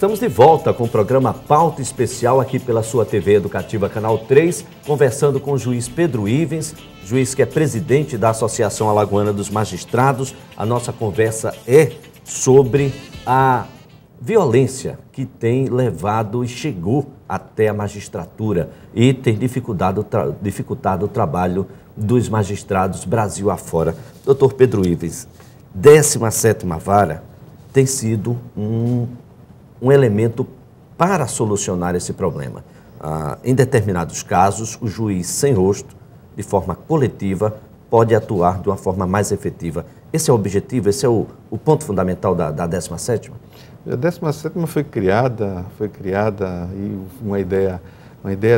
Estamos de volta com o programa Pauta Especial aqui pela sua TV Educativa Canal 3, conversando com o juiz Pedro Ivens, juiz que é presidente da Associação Alagoana dos Magistrados. A nossa conversa é sobre a violência que tem levado e chegou até a magistratura e tem dificultado o trabalho dos magistrados Brasil afora. Doutor Pedro Ivens, 17ª Vara tem sido um elemento para solucionar esse problema. Em determinados casos, o juiz sem rosto, de forma coletiva, pode atuar de uma forma mais efetiva. Esse é o objetivo, esse é o ponto fundamental da 17ª? A 17ª foi criada e uma ideia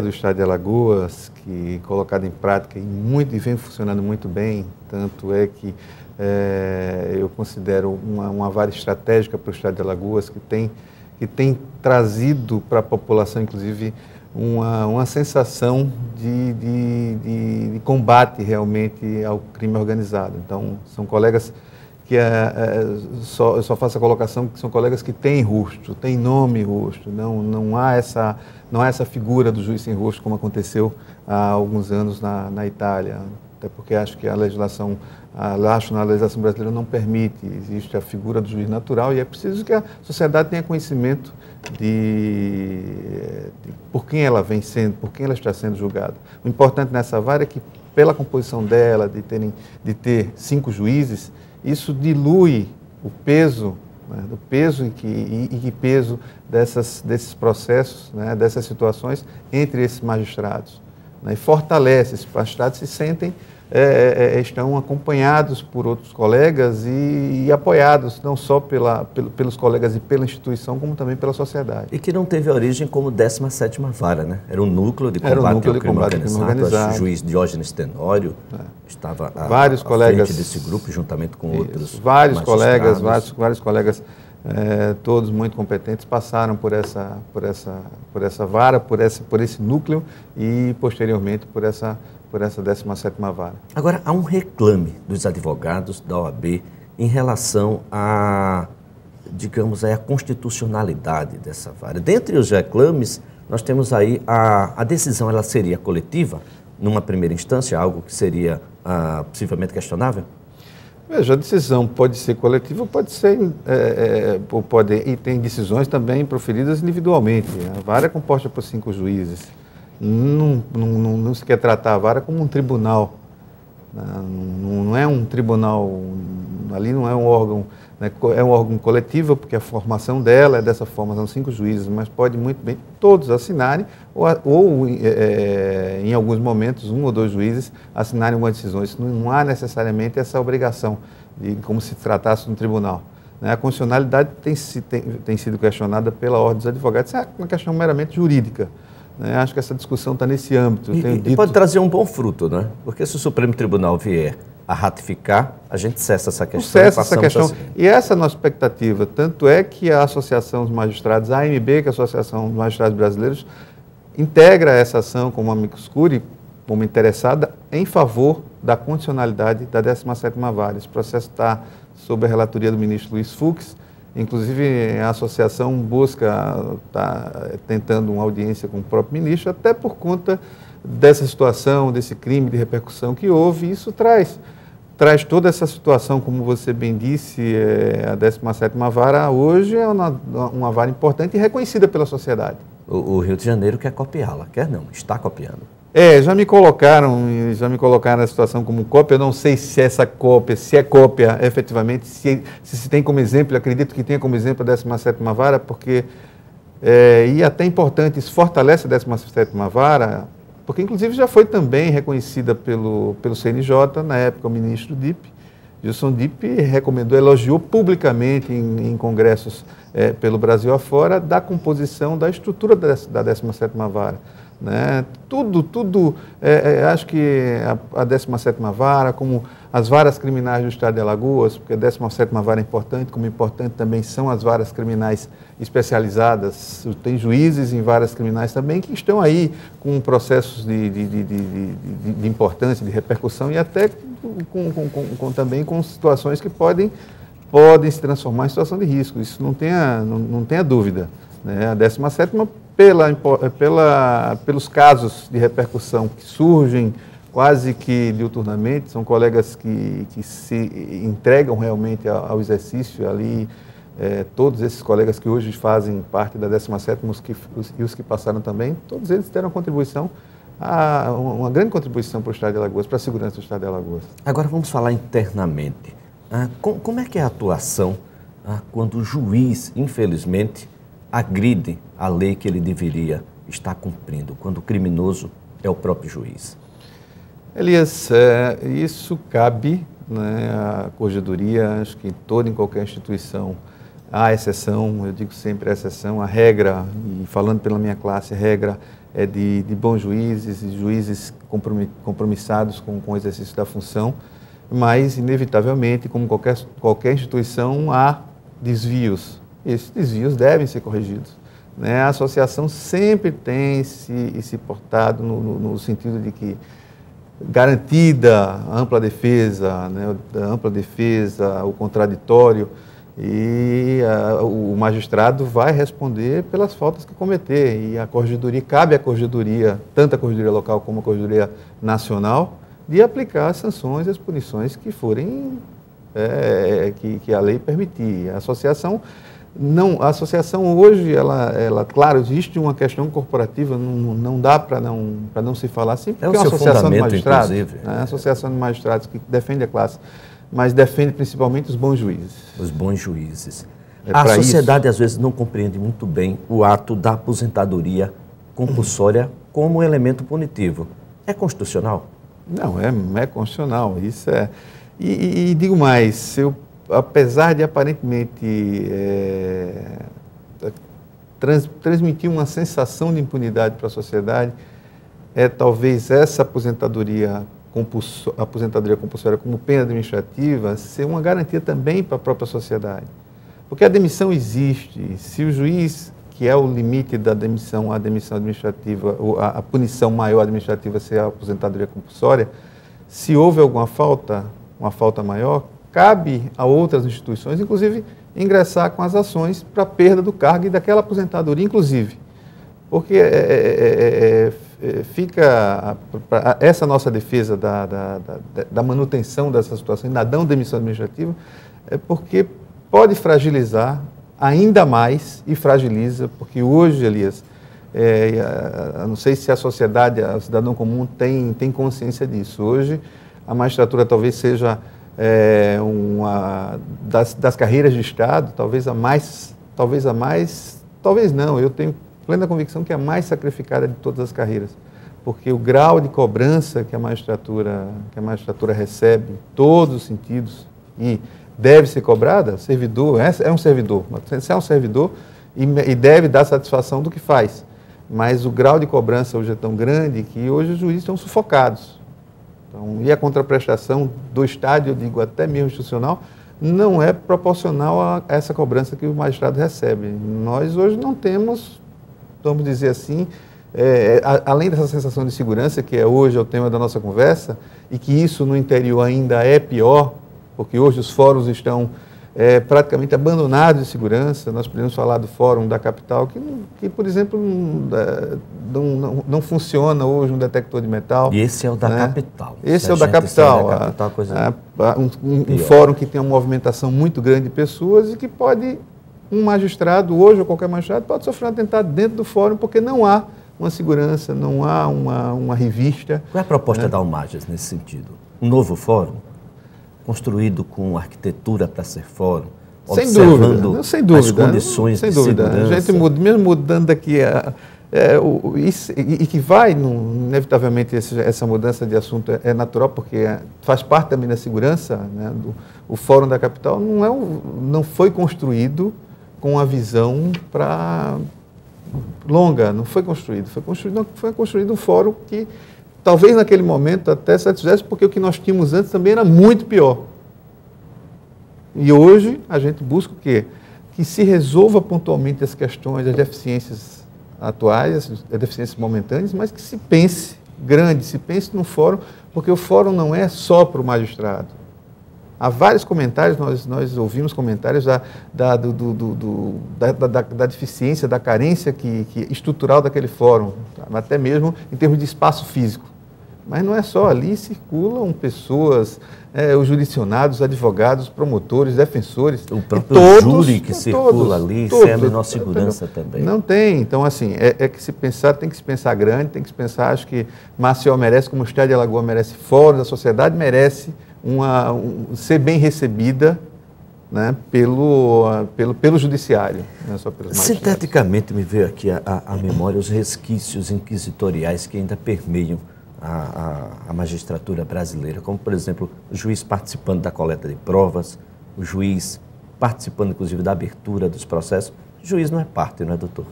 do Estado de Alagoas, que colocada em prática e vem funcionando muito bem, tanto é que eu considero uma vara estratégica para o Estado de Alagoas, que tem trazido para a população, inclusive, uma sensação de combate realmente ao crime organizado. Então, são colegas que eu só faço a colocação que são colegas que têm rosto, têm nome e rosto. Não há essa figura do juiz sem rosto como aconteceu há alguns anos na Itália. Até porque acho que na legislação brasileira não permite, existe a figura do juiz natural e é preciso que a sociedade tenha conhecimento de por quem ela vem sendo, por quem ela está sendo julgada. O importante nessa vara é que, pela composição dela, de ter 5 juízes, isso dilui o peso, né, do peso e peso desses processos, né, dessas situações entre esses magistrados. Né, e fortalece, esses magistrados se sentem, estão acompanhados por outros colegas e apoiados não só pelos colegas e pela instituição, como também pela sociedade. E que não teve origem como 17ª Vara, né? Era um núcleo de combate ao crime organizado. O juiz Diógenes Tenório estava à frente desse grupo, juntamente com outros vários colegas, todos muito competentes, passaram por essa vara, por esse núcleo e, posteriormente, por essa 17ª Vara. Agora, há um reclame dos advogados da OAB em relação a, digamos, a constitucionalidade dessa vara. Dentre os reclames, nós temos aí a decisão, ela seria coletiva, numa primeira instância, algo que seria possivelmente questionável? Veja, a decisão pode ser coletiva, pode ser, e tem decisões também proferidas individualmente. A vara é composta por 5 juízes. Não se quer tratar a vara como um tribunal. Não é um tribunal, ali não é um órgão, né, é um órgão coletivo, porque a formação dela é dessa forma, são 5 juízes, mas pode muito bem todos assinarem, ou em alguns momentos, 1 ou 2 juízes assinarem algumas decisões. Não há necessariamente essa obrigação, como se tratasse de um tribunal. A constitucionalidade tem sido questionada pela Ordem dos Advogados, isso é uma questão meramente jurídica. Acho que essa discussão está nesse âmbito. E pode trazer um bom fruto, né? Porque se o Supremo Tribunal vier a ratificar, a gente cessa essa questão. Cessa essa questão. E essa é a nossa expectativa. Tanto é que a Associação dos Magistrados, a AMB, que é a Associação dos Magistrados Brasileiros, integra essa ação como amicus curiae, como interessada, em favor da condicionalidade da 17ª Vara. Esse processo está sob a relatoria do ministro Luiz Fux. Inclusive, a associação está tentando uma audiência com o próprio ministro, até por conta dessa situação, desse crime de repercussão que houve. Isso traz toda essa situação, como você bem disse, a 17ª Vara hoje é uma vara importante e reconhecida pela sociedade. O Rio de Janeiro quer copiá-la, quer não, está copiando. Já me colocaram na situação como cópia. Eu não sei se essa cópia, se é cópia efetivamente, se tem como exemplo, acredito que tenha como exemplo a 17ª Vara, porque, e até importante, isso fortalece a 17ª Vara, porque inclusive já foi também reconhecida pelo CNJ, na época o ministro Dipp, Gilson Dipp, elogiou publicamente em congressos pelo Brasil afora, da composição, da estrutura da 17ª Vara. Né? Acho que a 17ª Vara, como as varas criminais do Estado de Alagoas, porque a 17ª Vara é importante, como importante também são as varas criminais especializadas. Tem juízes em varas criminais também que estão aí com processos de importância, de repercussão e até também com situações que podem se transformar em situação de risco. Isso não tenha dúvida. né? A 17ª, pelos casos de repercussão que surgem quase que diuturnamente, são colegas que se entregam realmente ao exercício ali, todos esses colegas que hoje fazem parte da 17ª e os que passaram também, todos eles deram contribuição, uma grande contribuição para o Estado de Alagoas, para a segurança do Estado de Alagoas. Agora vamos falar internamente. Como é que é a atuação quando o juiz, infelizmente, agride a lei que ele deveria estar cumprindo, quando o criminoso é o próprio juiz? Elias, isso cabe, né, à corregedoria, acho que em qualquer instituição há exceção, eu digo sempre a exceção, a regra, e falando pela minha classe, a regra é de bons juízes e juízes compromissados com o exercício da função, mas, inevitavelmente, como qualquer instituição, há desvios. Esses desvios devem ser corrigidos, né? A associação sempre tem se portado no sentido de que, garantida a ampla defesa, né, o contraditório, e o magistrado vai responder pelas faltas que cometer. E cabe à corregedoria, tanto a corregedoria local como a corregedoria nacional, de aplicar as sanções e as punições que forem, que a lei permitir. A associação hoje, claro, existe uma questão corporativa, não dá para não se falar assim, porque é uma associação de magistrados, né? A associação de magistrados que defende a classe, mas defende principalmente os bons juízes. Os bons juízes. A sociedade, às vezes, não compreende muito bem o ato da aposentadoria compulsória como elemento punitivo. É constitucional? Não, é constitucional. Isso é. E digo mais, apesar de aparentemente transmitir uma sensação de impunidade para a sociedade, talvez essa aposentadoria compulsória como pena administrativa ser uma garantia também para a própria sociedade. Porque a demissão existe. Se o juiz, que é o limite da demissão, a demissão administrativa, ou a punição maior administrativa ser a aposentadoria compulsória, se houve alguma falta, uma falta maior, cabe a outras instituições, inclusive, ingressar com as ações para a perda do cargo e daquela aposentadoria, inclusive. Porque fica essa nossa defesa da manutenção dessa situação, da não demissão administrativa, porque pode fragilizar ainda mais, e fragiliza, porque hoje, Elias, não sei se a sociedade, o cidadão comum tem consciência disso. Hoje, a magistratura talvez seja uma das carreiras de Estado, talvez não, eu tenho plena convicção que é a mais sacrificada de todas as carreiras, porque o grau de cobrança que a magistratura recebe, em todos os sentidos, e deve ser cobrada, o servidor é um servidor, você é um servidor e deve dar satisfação do que faz, mas o grau de cobrança hoje é tão grande que hoje os juízes estão sufocados. Então, e a contraprestação do Estado, eu digo até mesmo institucional, não é proporcional a essa cobrança que o magistrado recebe. Nós hoje não temos, vamos dizer assim, além dessa sensação de segurança, que hoje é o tema da nossa conversa, e que isso no interior ainda é pior, porque hoje os fóruns estão praticamente abandonados de segurança. Nós podemos falar do fórum da capital, que por exemplo, não funciona hoje um detector de metal. E esse é o da capital. Esse é o da capital. Um fórum que tem uma movimentação muito grande de pessoas e que pode, um magistrado, hoje ou qualquer magistrado, pode sofrer um atentado dentro do fórum, porque não há uma segurança, não há uma revista. Qual é a proposta da Almages nesse sentido? Um novo fórum? Construído com arquitetura para ser fórum, observando as condições de segurança. A gente mesmo mudando aqui, e que vai, inevitavelmente, essa mudança de assunto é natural, porque faz parte também da segurança, né? O Fórum da Capital não foi construído com a visão longa, não foi construído. Foi construído um fórum que talvez naquele momento até satisfizesse, porque o que nós tínhamos antes também era muito pior. E hoje a gente busca o quê? Que se resolva pontualmente as questões, as deficiências atuais, as deficiências momentâneas, mas que se pense grande, se pense no fórum, porque o fórum não é só para o magistrado. Há vários comentários, nós ouvimos comentários da deficiência, da carência estrutural daquele fórum, até mesmo em termos de espaço físico. Mas não é só, ali circulam pessoas, os jurisdicionados, advogados, promotores, defensores. O próprio júri que circula ali, sem a menor segurança também. Não tem. Então, assim, tem que se pensar grande, tem que se pensar, acho que Maceió merece, como o Estado de Alagoas merece, fórum, a sociedade merece ser bem recebida, né, pelo judiciário, não é só pelos magistrados. Sinteticamente me veio aqui à memória os resquícios inquisitoriais que ainda permeiam a magistratura brasileira, como, por exemplo, o juiz participando da coleta de provas, o juiz participando, inclusive, da abertura dos processos. O juiz não é parte, não é, doutor?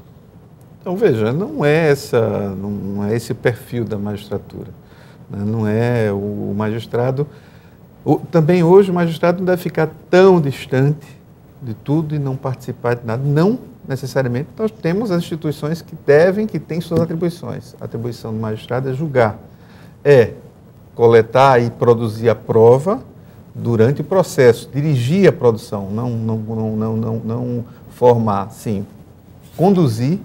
Então, veja, não é esse o perfil da magistratura. Né? Não é o magistrado... Também hoje o magistrado não deve ficar tão distante de tudo e não participar de nada. Não necessariamente. Nós temos as instituições que têm suas atribuições. A atribuição do magistrado é julgar. É coletar e produzir a prova durante o processo, dirigir a produção, não formar, sim, conduzir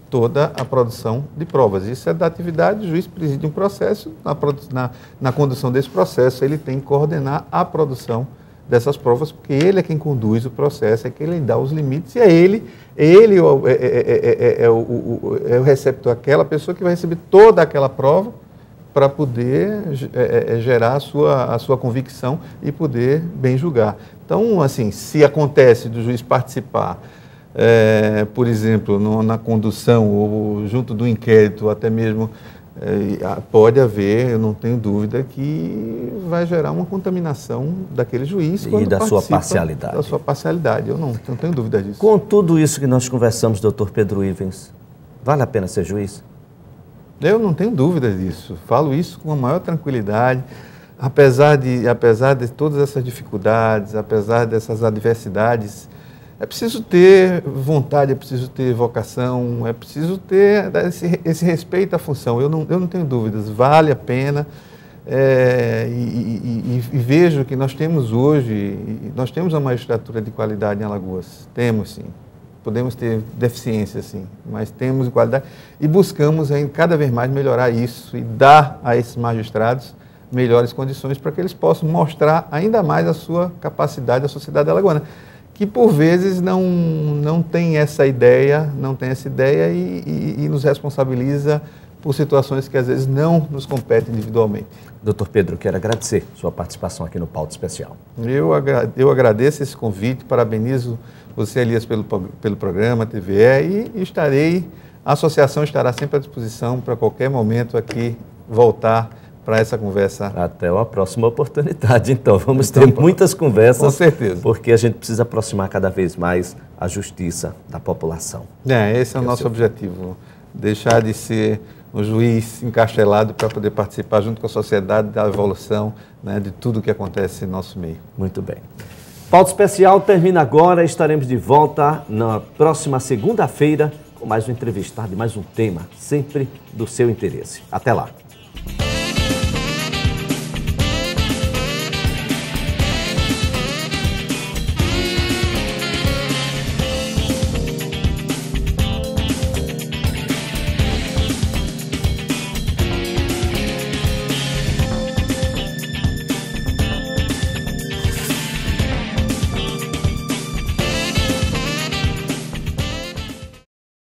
toda a produção de provas. Isso é da atividade, o juiz preside um processo, na condução desse processo ele tem que coordenar a produção dessas provas, porque ele é quem conduz o processo, é quem ele dá os limites, e ele é o receptor, aquela pessoa que vai receber toda aquela prova para poder gerar a sua convicção e poder bem julgar. Então, assim, se acontece do juiz participar, por exemplo, na condução ou junto do inquérito, até mesmo pode haver, eu não tenho dúvida, que vai gerar uma contaminação daquele juiz e da sua parcialidade. Da sua parcialidade, eu não tenho dúvida disso. Com tudo isso que nós conversamos, doutor Pedro Ivens, vale a pena ser juiz? Eu não tenho dúvida disso. Falo isso com a maior tranquilidade. Apesar de todas essas dificuldades, apesar dessas adversidades, é preciso ter vontade, é preciso ter vocação, é preciso ter esse respeito à função. Eu não tenho dúvidas, vale a pena. E vejo que nós temos hoje, uma magistratura de qualidade em Alagoas. Temos, sim. Podemos ter deficiência, sim, mas temos qualidade e buscamos cada vez mais melhorar isso e dar a esses magistrados melhores condições para que eles possam mostrar ainda mais a sua capacidade à sociedade alagoana, que por vezes não tem essa ideia, e nos responsabiliza por situações que às vezes não nos competem individualmente. Doutor Pedro, quero agradecer sua participação aqui no Pauta Especial. Eu agradeço esse convite, parabenizo você, Elias, pelo programa TVE e a associação estará sempre à disposição para qualquer momento aqui voltar para essa conversa. Até uma próxima oportunidade, então. Vamos ter muitas conversas. Com certeza. Porque a gente precisa aproximar cada vez mais a justiça da população. Esse é o nosso objetivo. Deixar de ser um juiz encastelado para poder participar junto com a sociedade da evolução, né, de tudo que acontece em nosso meio. Muito bem. Pauta Especial termina agora. Estaremos de volta na próxima segunda-feira com mais um entrevistado e mais um tema, sempre do seu interesse. Até lá.